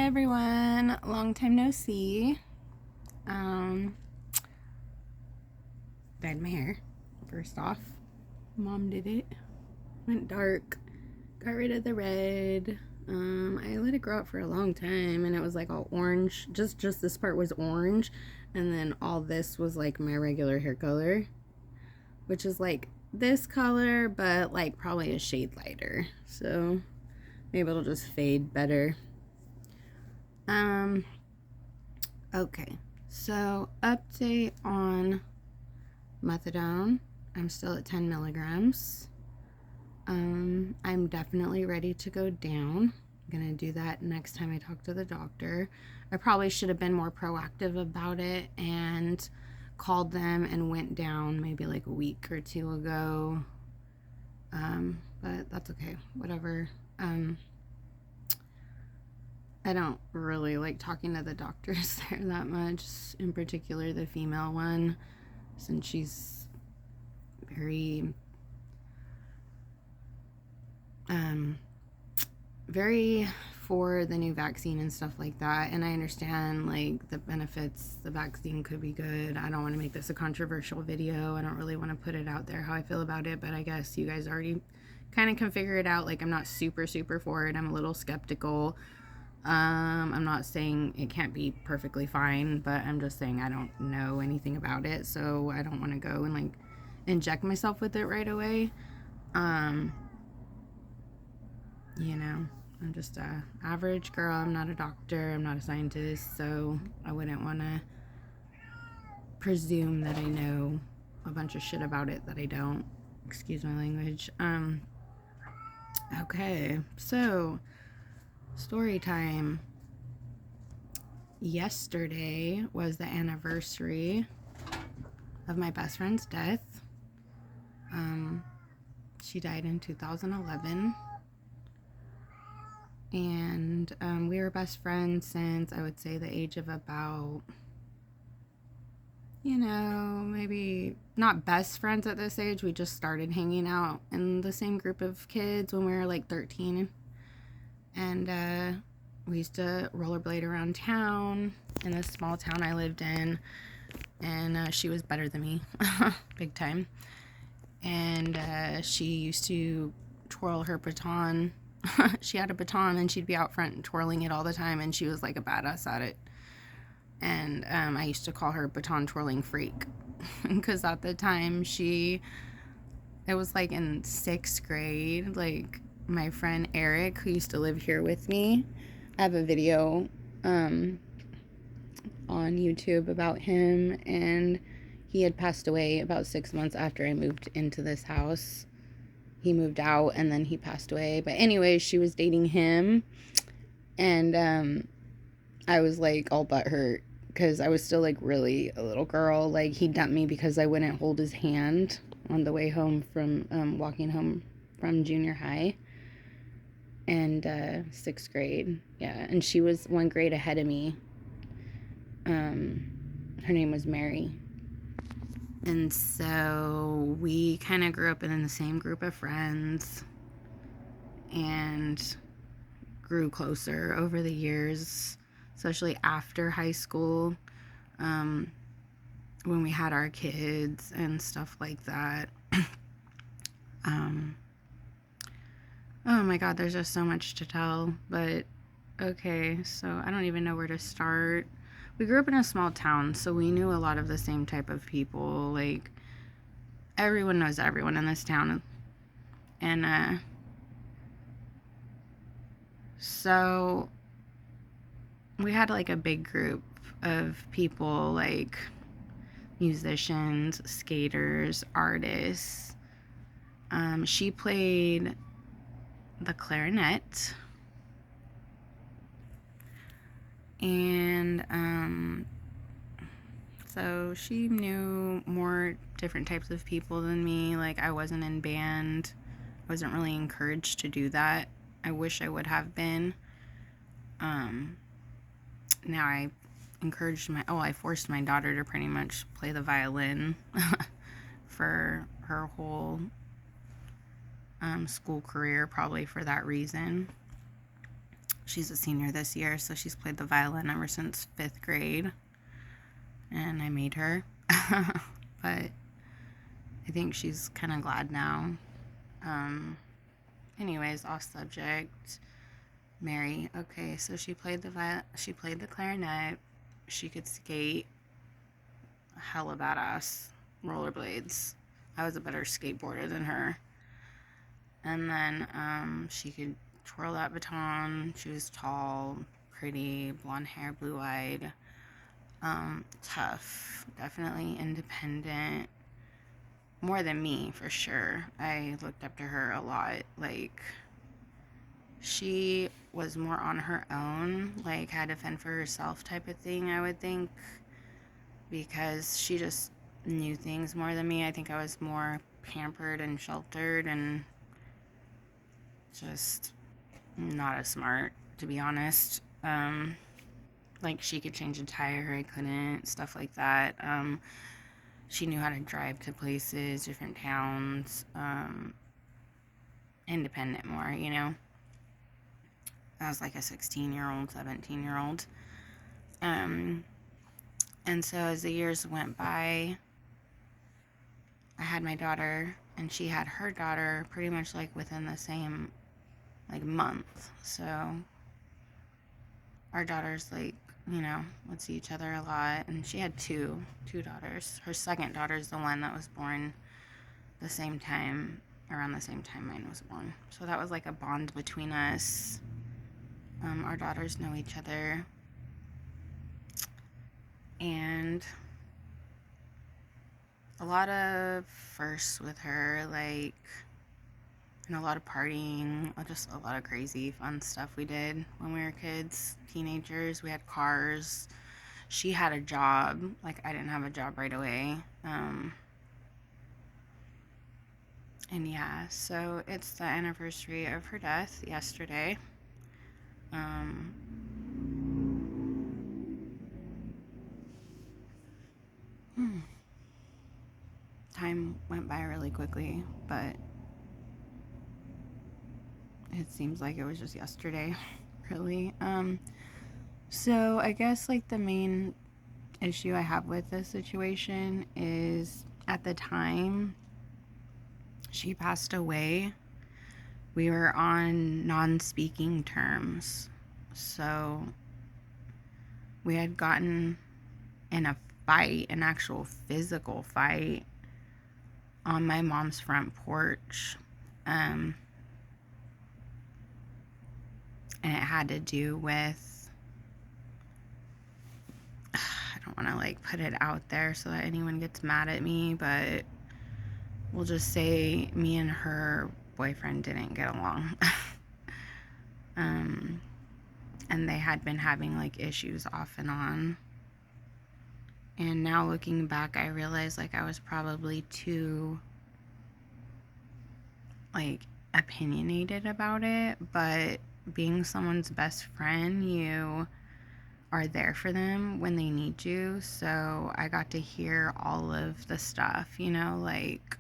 Hi everyone, long time no see. Um, Dyed my hair first off. Mom did it. Went dark. Got rid of the red. I let it grow out for a long time, and it was like all orange. Just this part was orange, and then all this was like my regular hair color, which is like this color, but like probably a shade lighter. So maybe it'll just fade better. Okay, so update on methadone. I'm still at 10 milligrams. I'm definitely ready to go down. I'm gonna do that next time I talk to the doctor. I probably should have been more proactive about it and called them and went down maybe like a week or two ago. But that's okay, whatever. I don't really like talking to the doctors there that much, in particular the female one, since she's very, very for the new vaccine and stuff like that. And I understand like the benefits, the vaccine could be good. I don't want to make this a controversial video. I don't really want to put it out there how I feel about it, but I guess you guys already kind of can figure it out. Like, I'm not super for it. I'm a little skeptical. I'm not saying it can't be perfectly fine, but I'm just saying I don't know anything about it, so I don't want to go and like inject myself with it right away. You know, I'm just a average girl. I'm not a doctor. I'm not a scientist, so I wouldn't want to presume that I know a bunch of shit about it that I don't. Excuse my language. Okay, so story time. Yesterday was the anniversary of my best friend's death. She died in 2011. And we were best friends since I would say the age of about, maybe not best friends at this age. We just started hanging out in the same group of kids when we were like 13. And we used to rollerblade around town in this small town I lived in. And she was better than me, big time. And she used to twirl her baton. She had a baton and she'd be out front twirling it all the time, and she was like a badass at it. And I used to call her baton twirling freak because at the time it was like in 6th grade, like my friend Eric, who used to live here with me, I have a video on YouTube about him, and he had passed away about 6 months after I moved into this house. He moved out and then he passed away. But anyway, she was dating him, and I was like all butthurt because I was still like really a little girl. Like, he dumped me because I wouldn't hold his hand on the way home from walking home from junior high and 6th grade. Yeah, and she was 1 grade ahead of me. Her name was Mary. And so we kind of grew up in the same group of friends and grew closer over the years, especially after high school, when we had our kids and stuff like that. Oh my God, there's just so much to tell, but okay, so I don't even know where to start. We grew up in a small town, so we knew a lot of the same type of people. Like, everyone knows everyone in this town. And so we had like a big group of people, like musicians, skaters, artists. She played the clarinet. And so she knew more different types of people than me. Like, I wasn't in band. I wasn't really encouraged to do that. I wish I would have been. Now I forced my daughter to pretty much play the violin for her whole school career, probably for that reason. She's a senior this year, so she's played the violin ever since 5th grade. And I made her. But I think she's kind of glad now. Anyways, off subject. Mary. Okay, so she played the clarinet. She could skate. Hella badass. Rollerblades. I was a better skateboarder than her. And then she could twirl that baton. She was tall, pretty, blonde hair, blue-eyed. Tough. Definitely independent. More than me, for sure. I looked up to her a lot. Like, she was more on her own, like, had to fend for herself type of thing, I would think, because she just knew things more than me. I think I was more pampered and sheltered and just not as smart, to be honest. Like, she could change a tire, I couldn't, stuff like that. She knew how to drive to places, different towns, independent more, you know. I was like a 16-year-old, 17-year-old. And so as the years went by, I had my daughter, and she had her daughter pretty much like within the same like month. So our daughters, like, you know, would see each other a lot. And she had two daughters. Her second daughter is the one that was born the same time, around the same time mine was born. So that was like a bond between us. Our daughters know each other. And a lot of firsts with her, like, and a lot of partying, just a lot of crazy fun stuff we did when we were kids, teenagers. We had cars. She had a job. Like, I didn't have a job right away. And yeah, so it's the anniversary of her death yesterday. Time went by really quickly, but it seems like it was just yesterday, really. So I guess like the main issue I have with this situation is at the time she passed away, we were on non-speaking terms. So we had gotten in a fight, an actual physical fight on my mom's front porch. And it had to do with, I don't want to like put it out there so that anyone gets mad at me, but we'll just say me and her boyfriend didn't get along. And they had been having like issues off and on. And now looking back, I realized like I was probably too like opinionated about it, but being someone's best friend, you are there for them when they need you. So I got to hear all of the stuff, you know, like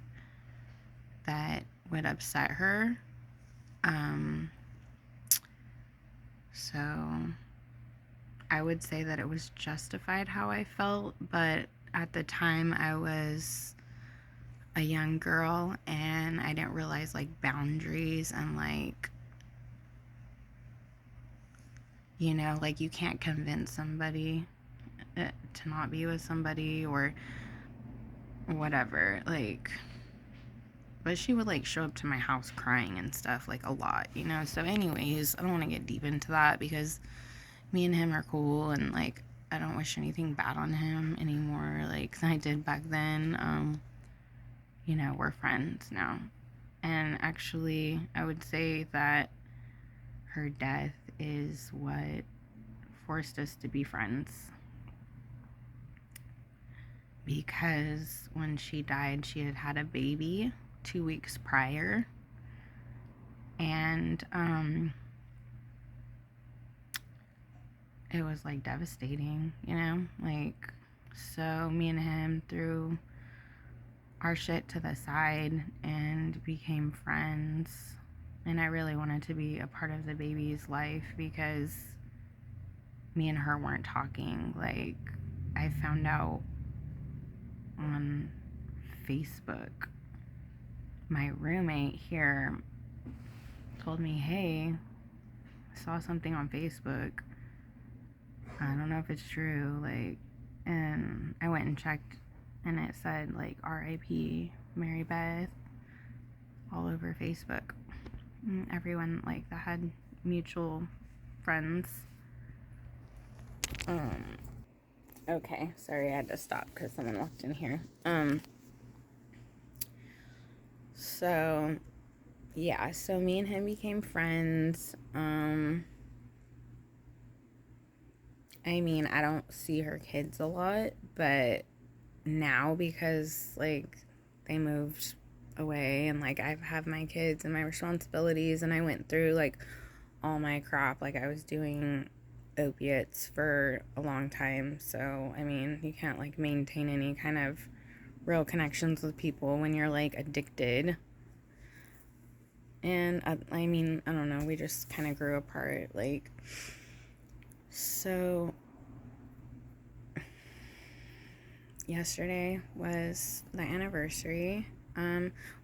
that would upset her. So I would say that it was justified how I felt, but at the time I was a young girl and I didn't realize like boundaries and like, you know, like you can't convince somebody to not be with somebody or whatever, like, but she would like show up to my house crying and stuff like a lot, you know. So anyways, I don't want to get deep into that because me and him are cool and like I don't wish anything bad on him anymore like I did back then. You know, we're friends now. And actually I would say that her death is what forced us to be friends, because when she died she had had a baby 2 weeks prior, and it was like devastating, you know, like, so me and him threw our shit to the side and became friends. And I really wanted to be a part of the baby's life because me and her weren't talking. Like, I found out on Facebook. My roommate here told me, hey, I saw something on Facebook. I don't know if it's true. Like, and I went and checked, and it said, like, RIP Mary Beth all over Facebook. And everyone, like, that had mutual friends. Okay, sorry, I had to stop because someone walked in here. So, yeah, so me and him became friends. I mean, I don't see her kids a lot, but now because, like, they moved away and, like, I have my kids and my responsibilities, and I went through, like, all my crap. Like, I was doing opiates for a long time, so, I mean, you can't, like, maintain any kind of real connections with people when you're, like, addicted. And, I mean, I don't know, we just kind of grew apart, like, so yesterday was the anniversary.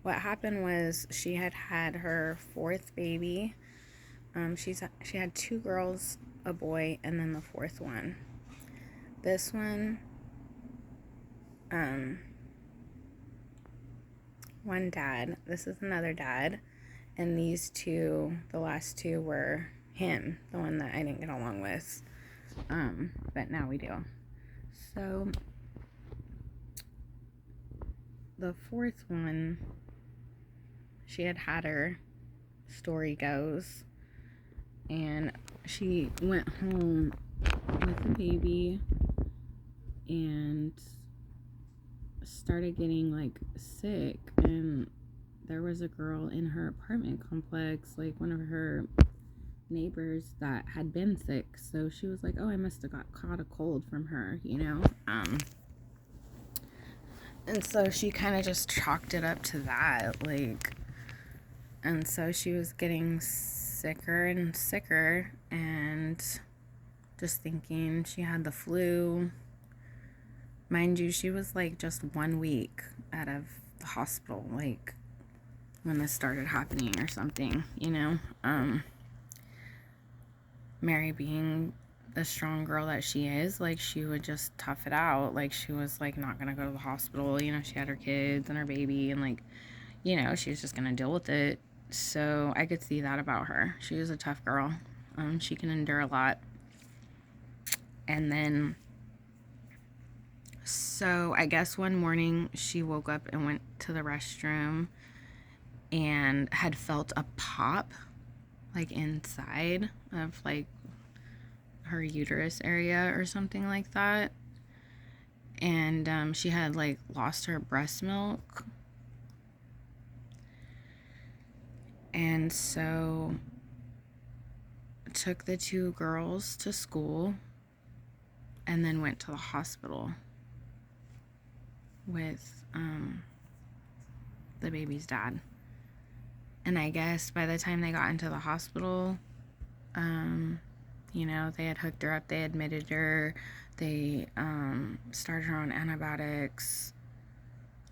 What happened was she had her fourth baby. She had 2 girls, a boy, and then the fourth one. This one, one dad. This is another dad, and these 2, the last 2 were him, the one that I didn't get along with. But now we do. So the fourth one, she had her, story goes, and she went home with the baby and started getting, like, sick, and there was a girl in her apartment complex, like one of her neighbors, that had been sick, so she was like, oh, I must have caught a cold from her, you know. And so she kind of just chalked it up to that, like, and so she was getting sicker and sicker, and just thinking she had the flu. Mind you, she was, like, just 1 week out of the hospital, like, when this started happening or something, you know. Mary, being the strong girl that she is, like, she would just tough it out. Like, she was, like, not gonna go to the hospital, you know. She had her kids and her baby, and, like, you know, she was just gonna deal with it. So I could see that about her. She was a tough girl. She can endure a lot. And then, so I guess one morning she woke up and went to the restroom and had felt a pop, like, inside of, like, her uterus area or something like that. And she had, like, lost her breast milk. And so took the 2 girls to school and then went to the hospital with the baby's dad. And I guess by the time they got into the hospital, you know, they had hooked her up, they admitted her, they started her on antibiotics,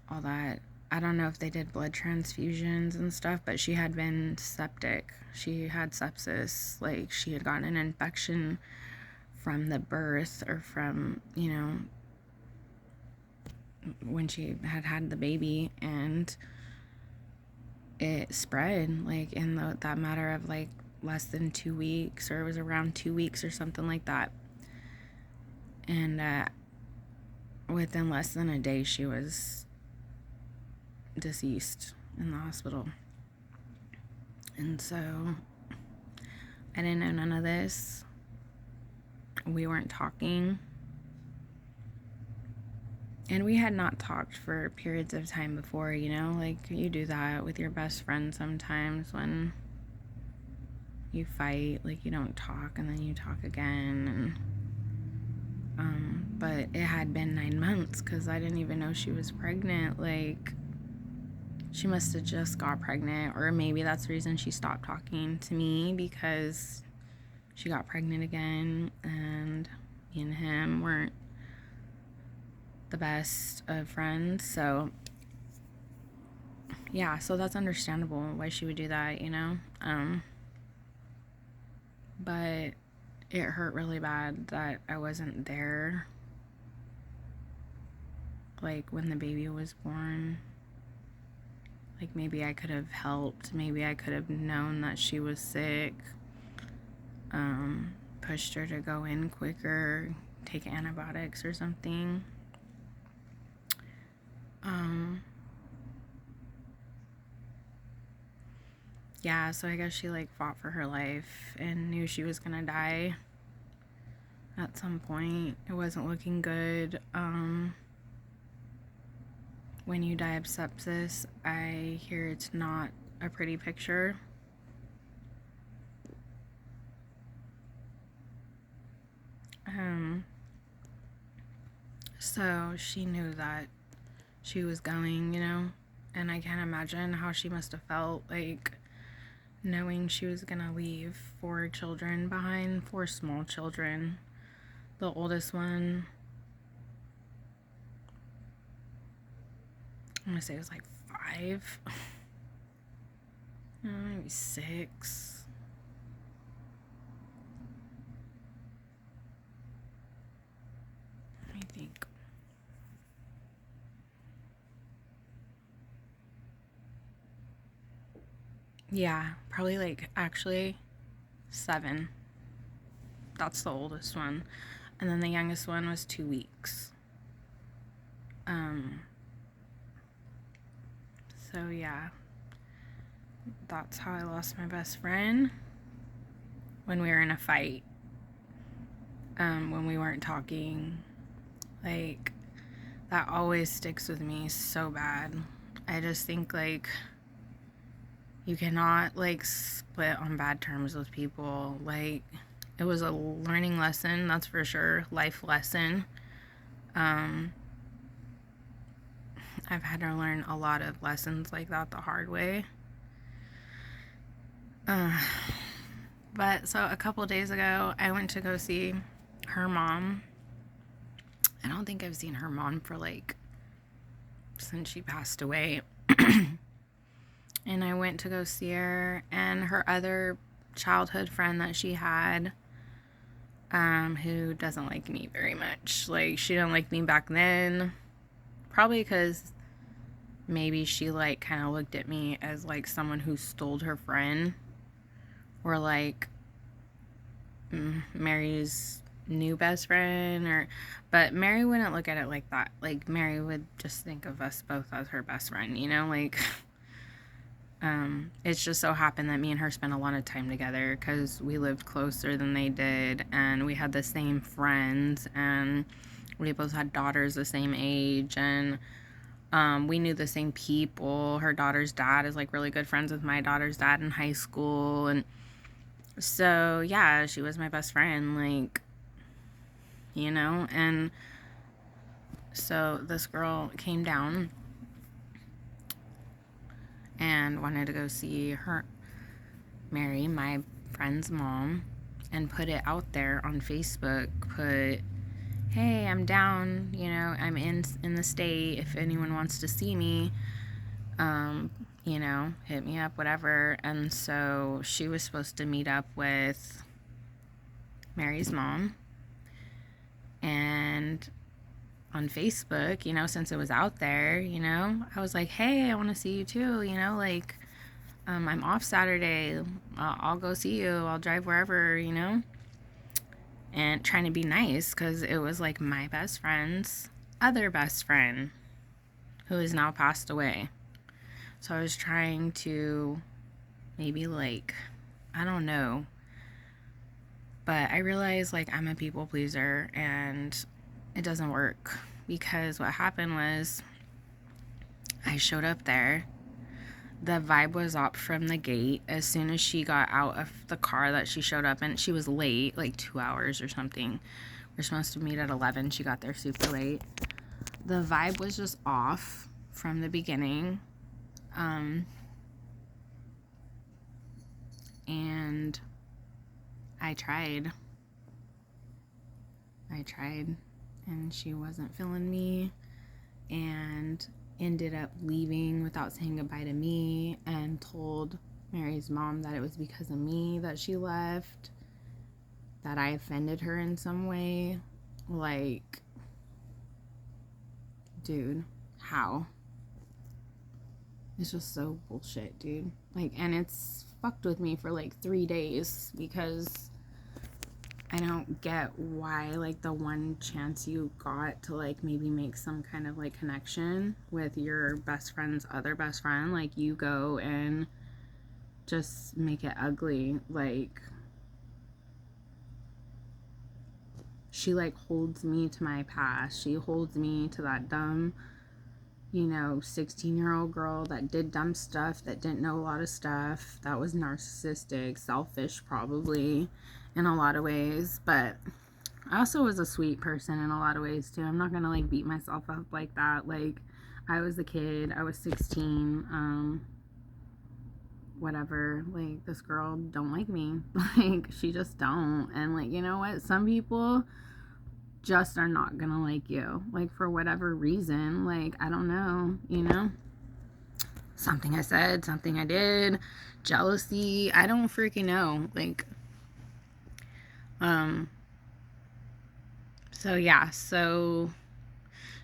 all that. I don't know if they did blood transfusions and stuff, but she had been septic. She had sepsis. Like, she had gotten an infection from the birth, or from, you know, when she had the baby, and it spread, like, in that matter of, like, less than 2 weeks, or it was around 2 weeks or something like that. And within less than a day, she was deceased in the hospital. And so I didn't know none of this. We weren't talking, and we had not talked for periods of time before, you know, like, you do that with your best friend sometimes when you fight, like, you don't talk and then you talk again. And but it had been 9 months, because I didn't even know she was pregnant. Like, she must have just got pregnant, or maybe that's the reason she stopped talking to me, because she got pregnant again, and me and him weren't the best of friends. So yeah, so that's understandable why she would do that, you know. But it hurt really bad that I wasn't there, like when the baby was born. Like, maybe I could have helped, maybe I could have known that she was sick, pushed her to go in quicker, take antibiotics or something. Yeah, so I guess she like fought for her life and knew she was gonna die at some point. It wasn't looking good. When you die of sepsis, I hear it's not a pretty picture. So she knew that she was going, you know, and I can't imagine how she must have felt, like, knowing she was gonna leave 4 children behind, 4 small children. The oldest one, I'm gonna say it was like 5, maybe 6. Let me think. Yeah, probably like actually 7. That's the oldest one. And then the youngest one was 2 weeks. So yeah, that's how I lost my best friend, when we were in a fight, when we weren't talking. Like, that always sticks with me so bad. I just think, like, you cannot, like, split on bad terms with people. Like, it was a learning lesson, that's for sure. Life lesson. I've had to learn a lot of lessons like that the hard way. But so a couple days ago, I went to go see her mom. I don't think I've seen her mom for, like, since she passed away. And I went to go see her, and her other childhood friend that she had, who doesn't like me very much. Like, she didn't like me back then, probably because maybe she, like, kind of looked at me as, like, someone who stole her friend, or, like, Mary's new best friend, but Mary wouldn't look at it like that. Like, Mary would just think of us both as her best friend, you know, like, it's just so happened that me and her spent a lot of time together because we lived closer than they did, and we had the same friends, and we both had daughters the same age, and we knew the same people. Her daughter's dad is, like, really good friends with my daughter's dad in high school, and so yeah, she was my best friend, like, you know. And so this girl came down and wanted to go see her, Mary, my friend's mom, and put it out there on Facebook. Put, hey, I'm down, you know, I'm in the state, if anyone wants to see me, you know, hit me up, whatever. And so she was supposed to meet up with Mary's mom, and on Facebook, you know, since it was out there, you know, I was like, hey, I want to see you too, you know, like, I'm off Saturday, I'll go see you, I'll drive wherever, you know, and trying to be nice, because it was, like, my best friend's other best friend, who is now passed away. So I was trying to maybe, like, I don't know, but I realized, like, I'm a people pleaser, and it doesn't work, because what happened was I showed up there. The vibe was up from the gate. As soon as she got out of the car that she showed up in, she was late, like 2 hours or something. We're supposed to meet at 11. She got there super late. The vibe was just off from the beginning. And I tried, and she wasn't feeling me, and ended up leaving without saying goodbye to me, and told Mary's mom that it was because of me that she left, that I offended her in some way. Like, dude, how? It's just so bullshit, dude. Like, and it's fucked with me for like 3 days because I don't get why, like, the one chance you got to, like, maybe make some kind of, like, connection with your best friend's other best friend, like, you go and just make it ugly. Like, she, like, holds me to my past. She holds me to that dumb, 16-year-old girl that did dumb stuff, that didn't know a lot of stuff, that was narcissistic, selfish, probably, in a lot of ways. But I also was a sweet person in a lot of ways too. I'm not gonna like beat myself up like that. Like, I was a kid, I was 16, whatever. Like, this girl don't like me. Like, she just don't. And like, you know what, some people just are not gonna like you, like, for whatever reason. Like, I don't know, something I said, something I did, jealousy, I don't freaking know. Like, so yeah, so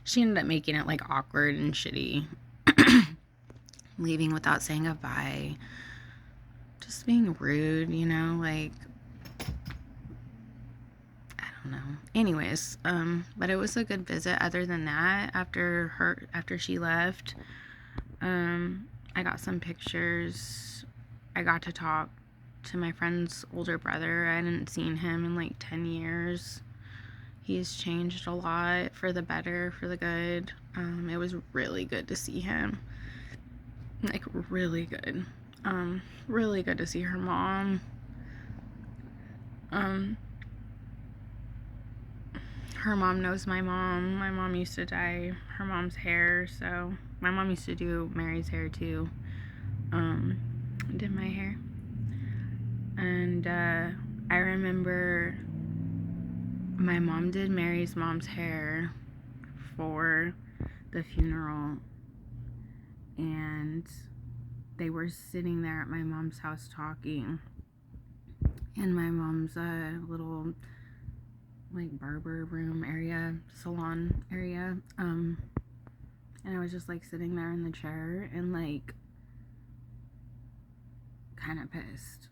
she ended up making it like awkward and shitty, leaving without saying goodbye, just being rude, like, I don't know. Anyways, but it was a good visit. Other than that, after she left, I got some pictures. I got to talk to my friend's older brother. I hadn't seen him in like 10 years. He's changed a lot for the better, for the good. It was really good to see him. Like, really good. Really good to see her mom. Her mom knows my mom. My mom used to dye her mom's hair, so my mom used to do Mary's hair too. Did my hair. And I remember my mom did Mary's mom's hair for the funeral, and they were sitting there at my mom's house talking in my mom's little like barber room area, salon area, and I was just like sitting there in the chair and like kind of pissed,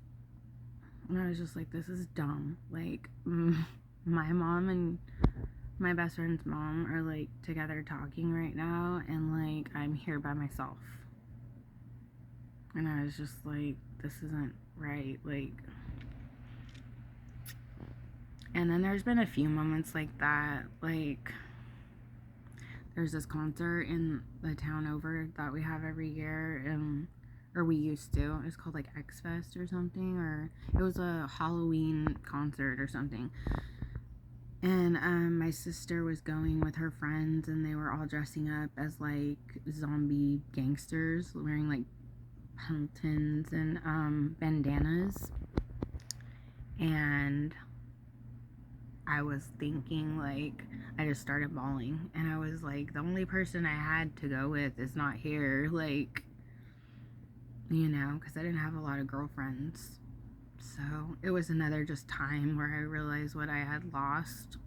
and I was just like, this is dumb. Like, my mom and my best friend's mom are like together talking right now, and like I'm here by myself, and I was just like, this isn't right. Like, and then there's been a few moments like that. Like, there's this concert in the town over that we have every year, or we used to. It's called like X Fest or something, or it was a Halloween concert or something. And my sister was going with her friends, and they were all dressing up as like zombie gangsters, wearing like pelotons and bandanas. And I was thinking, like, I just started bawling, and I was like, the only person I had to go with is not here. Like, because I didn't have a lot of girlfriends. So it was another just time where I realized what I had lost.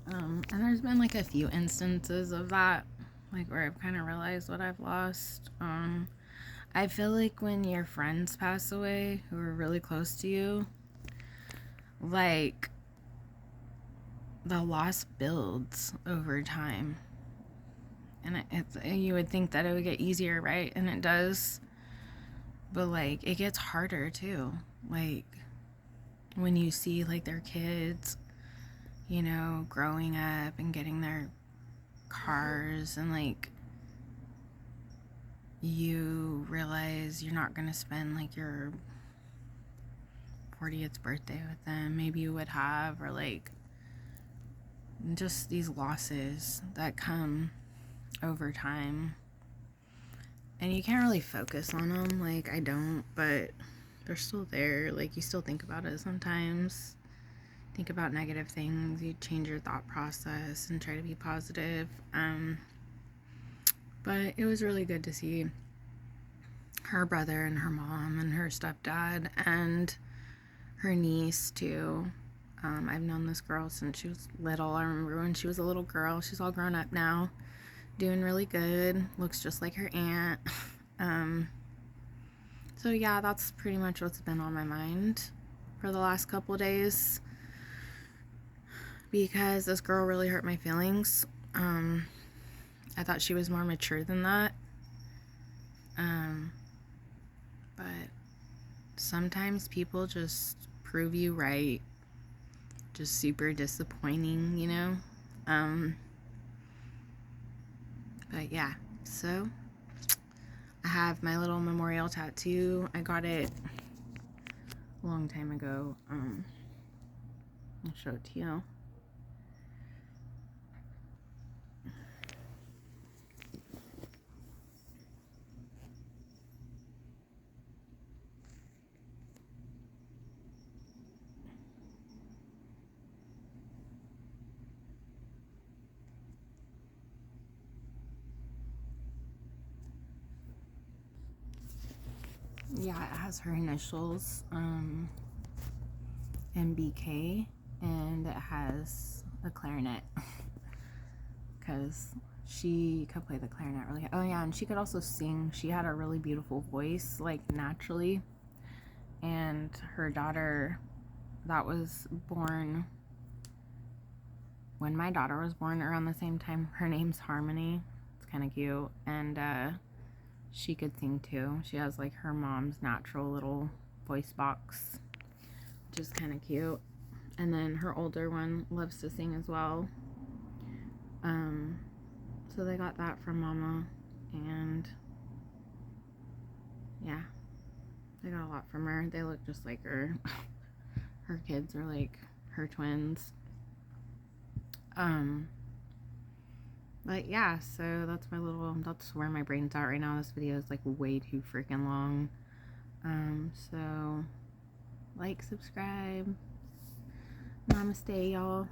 And there's been like a few instances of that, like, where I've kind of realized what I've lost. I feel like when your friends pass away who are really close to you, like, the loss builds over time. And you would think that it would get easier, right? And it does. But like, it gets harder too. Like, when you see like their kids, growing up and getting their cars, and like, you realize you're not gonna spend like your 40th birthday with them. Maybe you would have, or like, just these losses that come over time. And you can't really focus on them. Like, I don't, but they're still there. Like, you still think about it sometimes. Think about negative things. You change your thought process and try to be positive. But it was really good to see her brother and her mom and her stepdad and her niece, too. I've known this girl since she was little. I remember when she was a little girl. She's all grown up now. Doing really good. Looks just like her aunt. So yeah, that's pretty much what's been on my mind for the last couple days, because this girl really hurt my feelings. I thought she was more mature than that. But sometimes people just prove you right. Just super disappointing, you know? But yeah, so I have my little memorial tattoo. I got it a long time ago. I'll show it to you. Yeah, it has her initials, MBK, and it has a clarinet, because she could play the clarinet really. Oh yeah, and she could also sing. She had a really beautiful voice, like naturally. And her daughter, that was born when my daughter was born, around the same time. Her name's Harmony. It's kind of cute, and she could sing too. She has like her mom's natural little voice box, which is kind of cute. And then her older one loves to sing as well. So they got that from Mama, and yeah, they got a lot from her. They look just like her. Her kids are like her twins. But yeah, so that's where my brain's at right now. This video is like way too freaking long. So like, subscribe. Namaste, y'all.